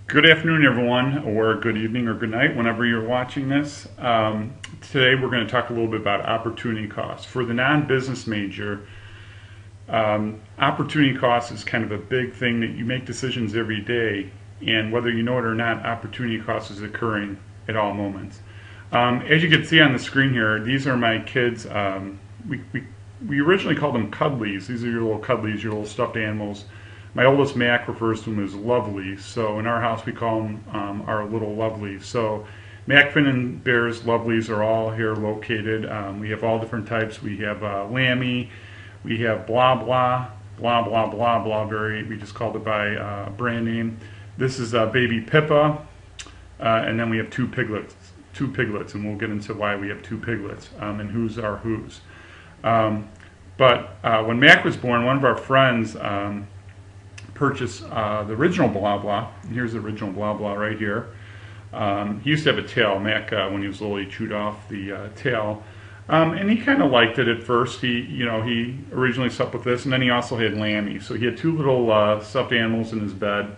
Good afternoon, everyone, or good evening, or good night, whenever you're watching this. Today, we're going to talk a little bit about opportunity costs. For the non-business major, opportunity cost is kind of a big thing that you make decisions every day, and whether you know it or not, opportunity cost is occurring at all moments. As you can see on the screen here, these are my kids. We originally called them cuddlies. These are your little cuddlies, your little stuffed animals. My oldest Mac refers to them as lovelies, so in our house we call them our little lovelies. So Mac, Finn, and Bear's lovelies are all here located. We have all different types. We have Lammy, we have Blah Blah, Blah Blah Blah Blahberry. We just called it by brand name. This is baby Pippa, and then we have two piglets, and we'll get into why we have two piglets and who's are whose. But when Mac was born, one of our friends purchased the original Blah Blah. Here's the original Blah Blah right here. He used to have a tail. Mac, when he was little, he chewed off the tail, and he kind of liked it at first. He originally slept with this, and then he also had Lammy. So he had two little stuffed animals in his bed.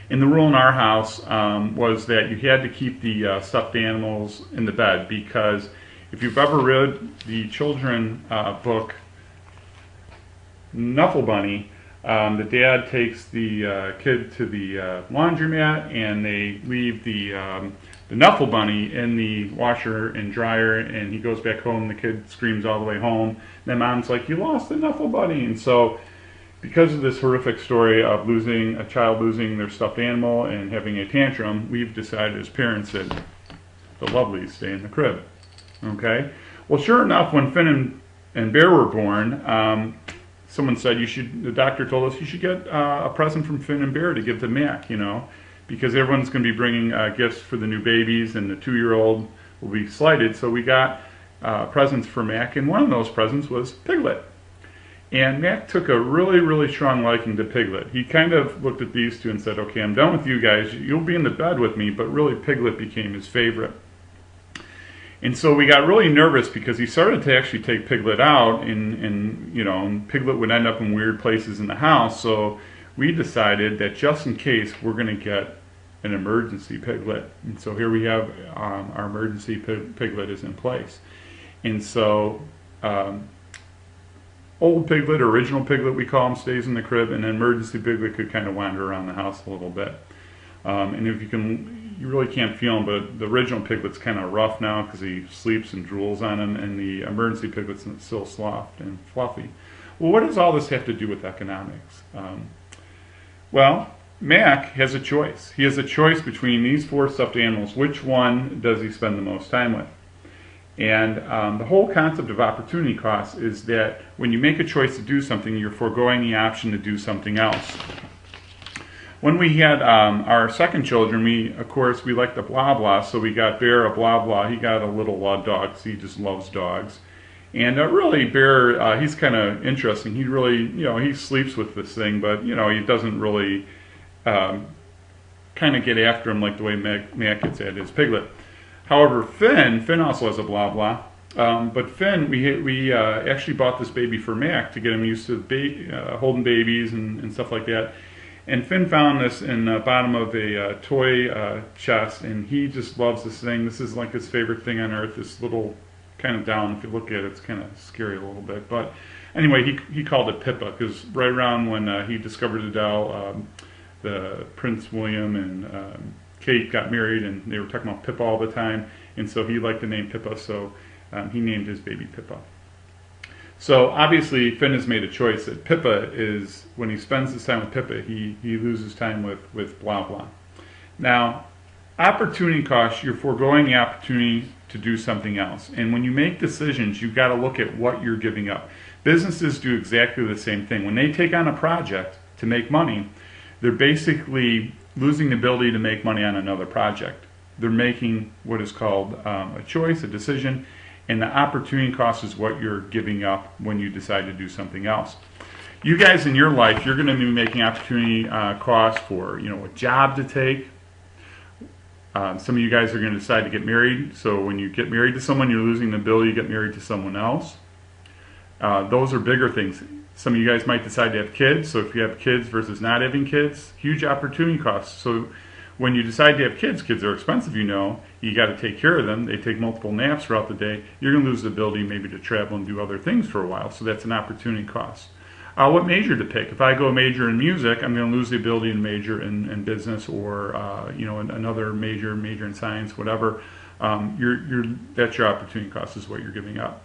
And the rule in our house was that you had to keep the stuffed animals in the bed, because if you've ever read the children book Knuffle Bunny, the dad takes the kid to the laundromat, and they leave the Knuffle Bunny in the washer and dryer, and he goes back home. The kid screams all the way home. And then mom's like, "You lost the Knuffle Bunny!" And so, because of this horrific story of a child losing their stuffed animal and having a tantrum, we've decided as parents that the lovelies stay in the crib. Okay? Well, sure enough, when Finn and Bear were born, someone said the doctor told us you should get a present from Finn and Bear to give to Mac, because everyone's going to be bringing gifts for the new babies, and the 2-year-old will be slighted. So we got presents for Mac, and one of those presents was Piglet. And Mac took a really, really strong liking to Piglet. He kind of looked at these two and said, "Okay, I'm done with you guys. You'll be in the bed with me," but really Piglet became his favorite. And so we got really nervous because he started to actually take Piglet out, and Piglet would end up in weird places in the house. So we decided that just in case, we're going to get an emergency Piglet. And so here we have our emergency Piglet is in place. And so old Piglet, or original Piglet we call him, stays in the crib, and then emergency Piglet could kind of wander around the house a little bit. And if you really can't feel him, but the original Piglet's kind of rough now because he sleeps and drools on him, and the emergency Piglet's still soft and fluffy. Well, what does all this have to do with economics? Well, Mac has a choice. He has a choice between these 4 stuffed animals. Which one does he spend the most time with? And the whole concept of opportunity cost is that when you make a choice to do something, you're foregoing the option to do something else. When we had our second children, we liked the Blah Blah, so we got Bear a Blah Blah. He got a little dog, so he just loves dogs. And really, Bear, he's kind of interesting. He really, he sleeps with this thing, but, he doesn't really kind of get after him like the way Mac gets at his Piglet. However, Finn also has a Blah Blah. But Finn, we actually bought this baby for Mac to get him used to holding babies and stuff like that. And Finn found this in the bottom of a toy chest, and he just loves this thing. This is like his favorite thing on earth, this little kind of doll. If you look at it, it's kind of scary a little bit. But anyway, he called it Pippa, because right around when he discovered the doll, the Prince William and Kate got married, and they were talking about Pippa all the time. And so he liked the name Pippa, so he named his baby Pippa. So obviously Finn has made a choice that Pippa is, when he spends his time with Pippa, he loses time with Blah Blah. Now, opportunity cost, you're foregoing the opportunity to do something else. And when you make decisions, you've got to look at what you're giving up. Businesses do exactly the same thing. When they take on a project to make money, they're basically losing the ability to make money on another project. They're making what is called a choice, a decision, and the opportunity cost is what you're giving up when you decide to do something else. You guys in your life, you're going to be making opportunity costs for, a job to take. Some of you guys are going to decide to get married. So when you get married to someone, you're losing the ability to get married to someone else. Those are bigger things. Some of you guys might decide to have kids. So if you have kids versus not having kids, huge opportunity costs. So when you decide to have kids, kids are expensive, you know. You got to take care of them. They take multiple naps throughout the day. You're going to lose the ability maybe to travel and do other things for a while. So that's an opportunity cost. What major to pick? If I go major in music, I'm going to lose the ability to major in business or another major in science, whatever. That's your opportunity cost is what you're giving up.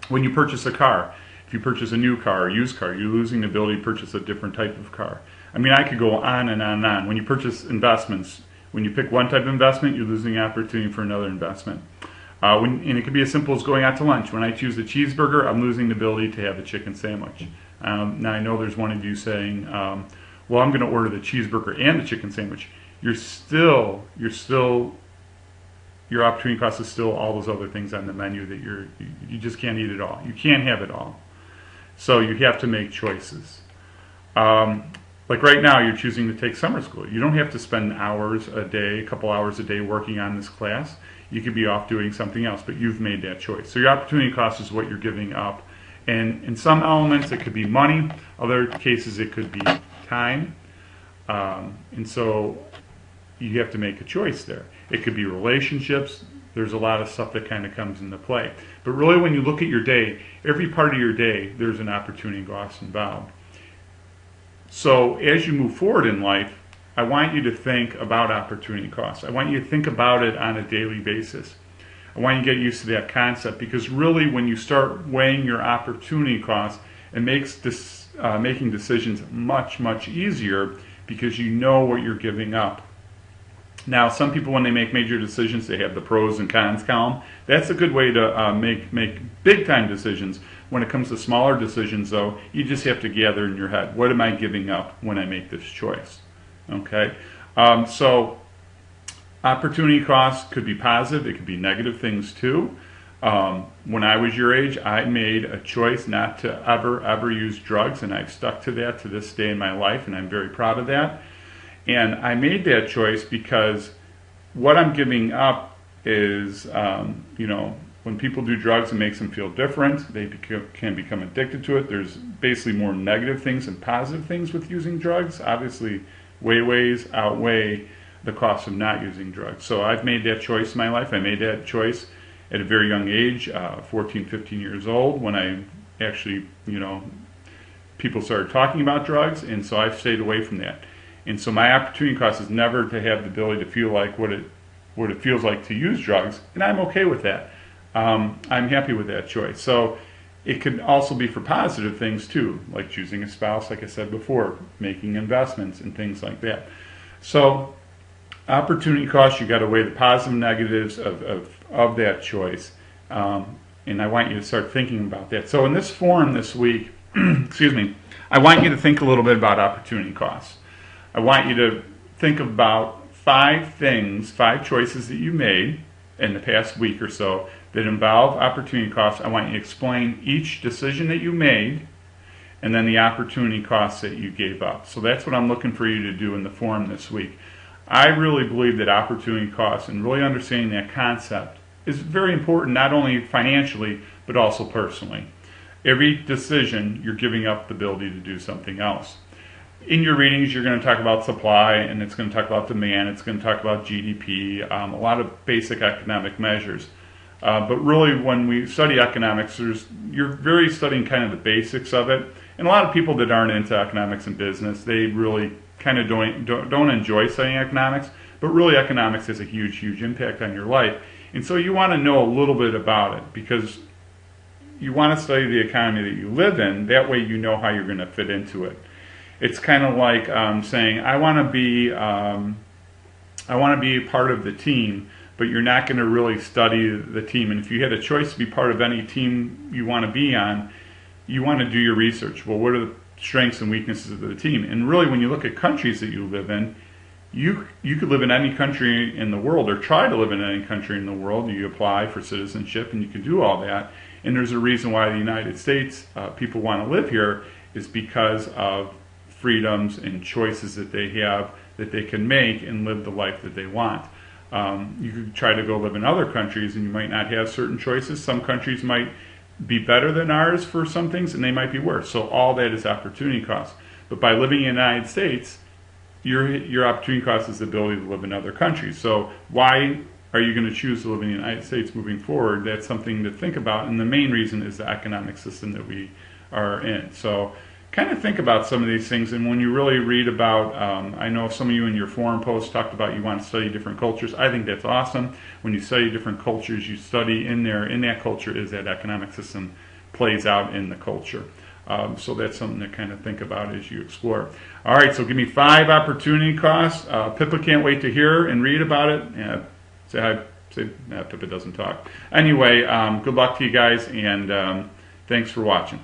When you purchase a car, if you purchase a new car or used car, you're losing the ability to purchase a different type of car. I mean, I could go on and on and on. When you purchase investments, when you pick one type of investment, you're losing the opportunity for another investment. And it could be as simple as going out to lunch. When I choose a cheeseburger, I'm losing the ability to have a chicken sandwich. Now I know there's one of you saying, well, I'm going to order the cheeseburger and the chicken sandwich. Your opportunity cost is still all those other things on the menu that you just can't eat it all. You can't have it all. So you have to make choices. Like right now, you're choosing to take summer school. You don't have to spend hours a day, a couple hours a day working on this class. You could be off doing something else, but you've made that choice. So your opportunity cost is what you're giving up. And in some elements, it could be money. Other cases, it could be time. And so you have to make a choice there. It could be relationships. There's a lot of stuff that kind of comes into play. But really, when you look at your day, every part of your day, there's an opportunity cost involved. So as you move forward in life, I want you to think about opportunity costs. I want you to think about it on a daily basis. I want you to get used to that concept, because really when you start weighing your opportunity costs, it makes making decisions much, much easier because you know what you're giving up. Now, some people, when they make major decisions, they have the pros and cons column. That's a good way to make big-time decisions. When it comes to smaller decisions, though, you just have to gather in your head, what am I giving up when I make this choice? Okay? So opportunity costs could be positive. It could be negative things, too. When I was your age, I made a choice not to ever use drugs, and I've stuck to that to this day in my life, and I'm very proud of that. And I made that choice because what I'm giving up is, when people do drugs, it makes them feel different. They can become addicted to it. There's basically more negative things than positive things with using drugs. Obviously, ways outweigh the cost of not using drugs. So I've made that choice in my life. I made that choice at a very young age, 14, 15 years old, when I actually, people started talking about drugs, and so I've stayed away from that. And so my opportunity cost is never to have the ability to feel like what it feels like to use drugs, and I'm okay with that. I'm happy with that choice. So it could also be for positive things too, like choosing a spouse, like I said before, making investments and things like that. So opportunity cost, you got to weigh the positive and negatives of that choice, and I want you to start thinking about that. So in this forum this week, I want you to think a little bit about opportunity costs. I want you to think about 5 choices that you made in the past week or so that involve opportunity costs. I want you to explain each decision that you made and then the opportunity costs that you gave up. So that's what I'm looking for you to do in the forum this week. I really believe that opportunity costs and really understanding that concept is very important, not only financially, but also personally. Every decision, you're giving up the ability to do something else. In your readings, you're going to talk about supply, and it's going to talk about demand, it's going to talk about GDP, a lot of basic economic measures. But really, when we study economics, you're very studying kind of the basics of it. And a lot of people that aren't into economics and business, they really kind of don't enjoy studying economics. But really, economics has a huge, huge impact on your life. And so you want to know a little bit about it, because you want to study the economy that you live in. That way you know how you're going to fit into it. It's kind of like saying, I want to be a part of the team, but you're not going to really study the team. And if you had a choice to be part of any team you want to be on, you want to do your research. Well, what are the strengths and weaknesses of the team? And really, when you look at countries that you live in, you could live in any country in the world, or try to live in any country in the world. You apply for citizenship, and you can do all that. And there's a reason why the United States, people want to live here, is because of freedoms and choices that they have, that they can make and live the life that they want. You could try to go live in other countries and you might not have certain choices. Some countries might be better than ours for some things, and they might be worse. So all that is opportunity cost. But by living in the United States, your opportunity cost is the ability to live in other countries. So why are you going to choose to live in the United States moving forward? That's something to think about, and the main reason is the economic system that we are in. So kind of think about some of these things, and when you really read about, I know some of you in your forum posts talked about you want to study different cultures. I think that's awesome. When you study different cultures, you study in that culture is that economic system plays out in the culture. So that's something to kind of think about as you explore. All right, so give me 5 opportunity costs. Pippa can't wait to hear and read about it. Say hi. Pippa doesn't talk. Anyway, good luck to you guys, and thanks for watching.